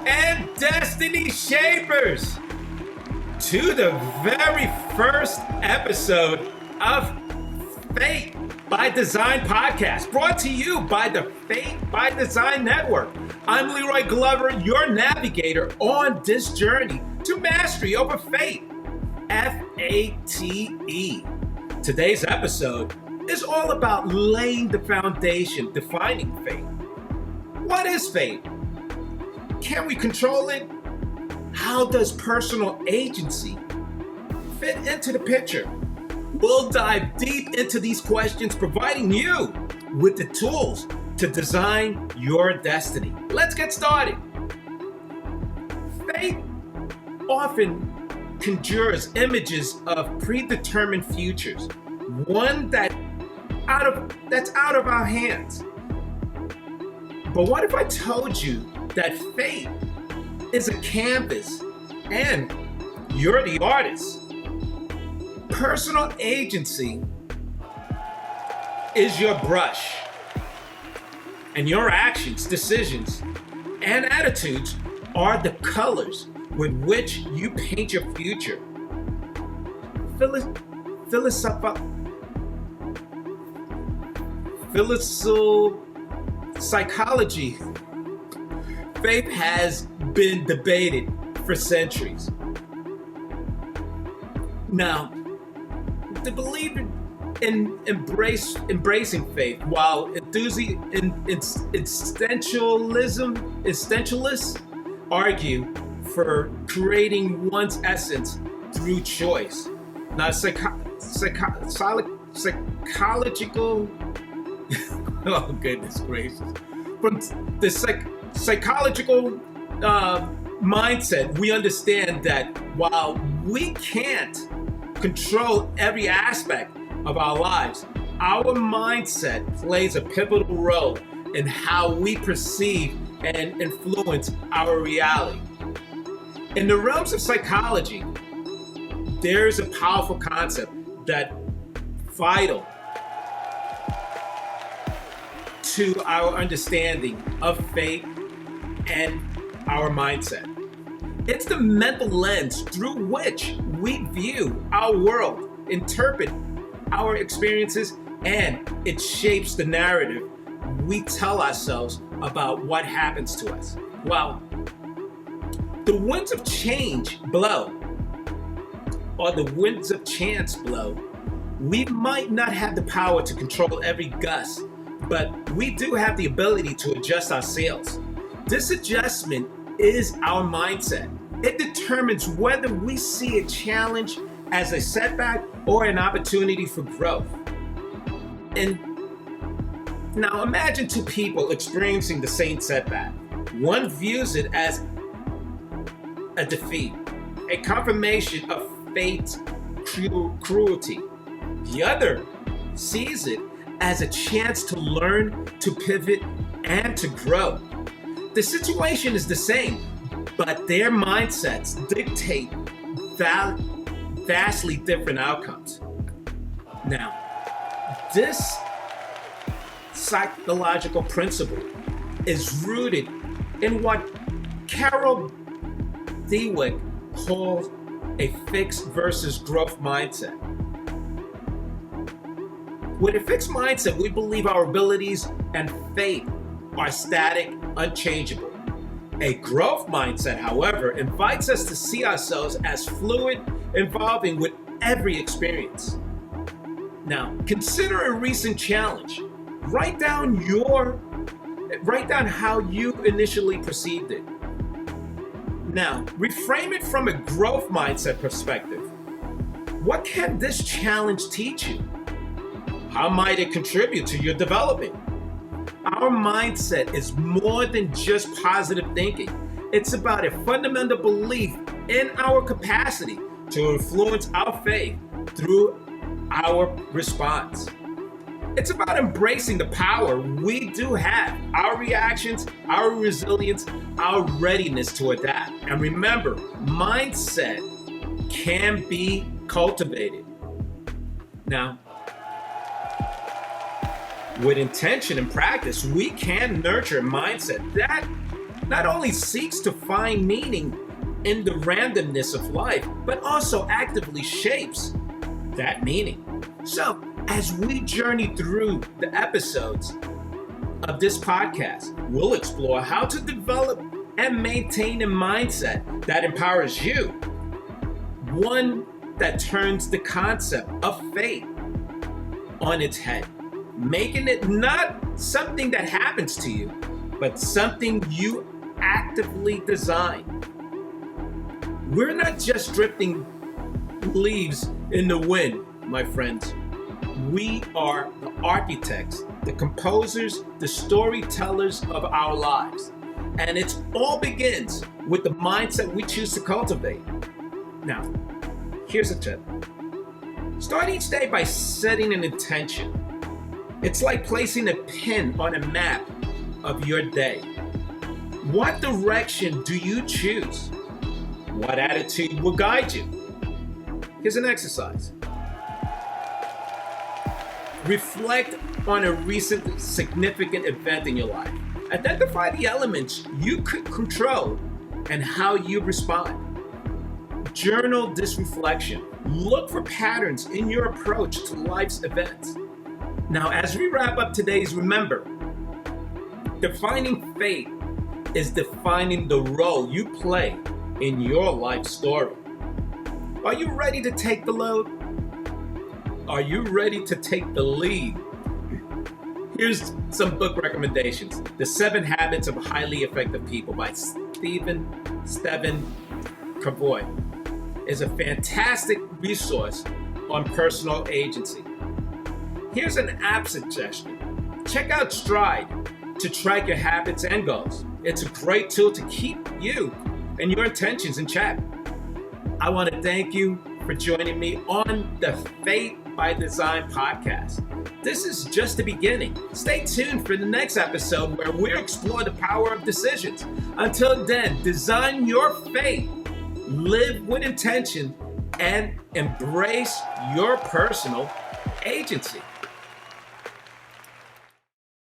and Destiny Shapers to the very first episode of Fate by Design podcast, brought to you by the Fate by Design Network. I'm Leroy Glover, your navigator on this journey to mastery over fate, F-A-T-E. Today's episode is all about laying the foundation, defining fate. What is fate? Can we control it? How does personal agency fit into the picture? We'll dive deep into these questions, providing you with the tools to design your destiny. Let's get started. Fate often conjures images of predetermined futures, one that's out of our hands. But what if I told you that fate is a canvas and you're the artist? Personal agency is your brush, and your actions, decisions, and attitudes are the colors with which you paint your future. Psychology. Faith has been debated for centuries. Now, the believer in embracing faith, while essentialists argue for creating one's essence through choice. Now, psychological, oh goodness gracious, from the psychological mindset, we understand that while we can't control every aspect of our lives, our mindset plays a pivotal role in how we perceive and influence our reality. In the realms of psychology, there's a powerful concept that's vital to our understanding of fate and our mindset. It's the mental lens through which we view our world, interpret our experiences, and it shapes the narrative we tell ourselves about what happens to us. Well, the winds of change blow, or the winds of chance blow. We might not have the power to control every gust, but we do have the ability to adjust our sails. This adjustment is our mindset. It determines whether we see a challenge as a setback or an opportunity for growth. And now imagine two people experiencing the same setback. One views it as a defeat, a confirmation of fate's cruelty. The other sees it as a chance to learn, to pivot, and to grow. The situation is the same, but their mindsets dictate vastly different outcomes. Now, this psychological principle is rooted in what Carol Dweck calls a fixed versus growth mindset. With a fixed mindset, we believe our abilities and fate are static, unchangeable. A growth mindset, however, invites us to see ourselves as fluid, evolving with every experience. Now, consider a recent challenge. Write down how you initially perceived it. Now, reframe it from a growth mindset perspective. What can this challenge teach you? How might it contribute to your development? Our mindset is more than just positive thinking. It's about a fundamental belief in our capacity to influence our faith through our response. It's about embracing the power we do have, our reactions, our resilience, our readiness to adapt. And remember, mindset can be cultivated. Now, with intention and practice, we can nurture a mindset that not only seeks to find meaning in the randomness of life, but also actively shapes that meaning. So, as we journey through the episodes of this podcast, we'll explore how to develop and maintain a mindset that empowers you, one that turns the concept of fate on its head, making it not something that happens to you, but something you actively design. We're not just drifting leaves in the wind, my friends. We are the architects, the composers, the storytellers of our lives. And it all begins with the mindset we choose to cultivate. Now, here's a tip. Start each day by setting an intention. It's like placing a pin on a map of your day. What direction do you choose? What attitude will guide you? Here's an exercise. Reflect on a recent significant event in your life. Identify the elements you could control and how you respond. Journal this reflection. Look for patterns in your approach to life's events. Now, as we wrap up today's, remember, defining fate is defining the role you play in your life story. Are you ready to take the load? Are you ready to take the lead? Here's some book recommendations. The 7 Habits of Highly Effective People by Stephen Covey is a fantastic resource on personal agency. Here's an app suggestion. Check out Stride to track your habits and goals. It's a great tool to keep you and your intentions in check. I want to thank you for joining me on the Fate by Design podcast. This is just the beginning. Stay tuned for the next episode where we'll explore the power of decisions. Until then, design your fate, live with intention, and embrace your personal agency.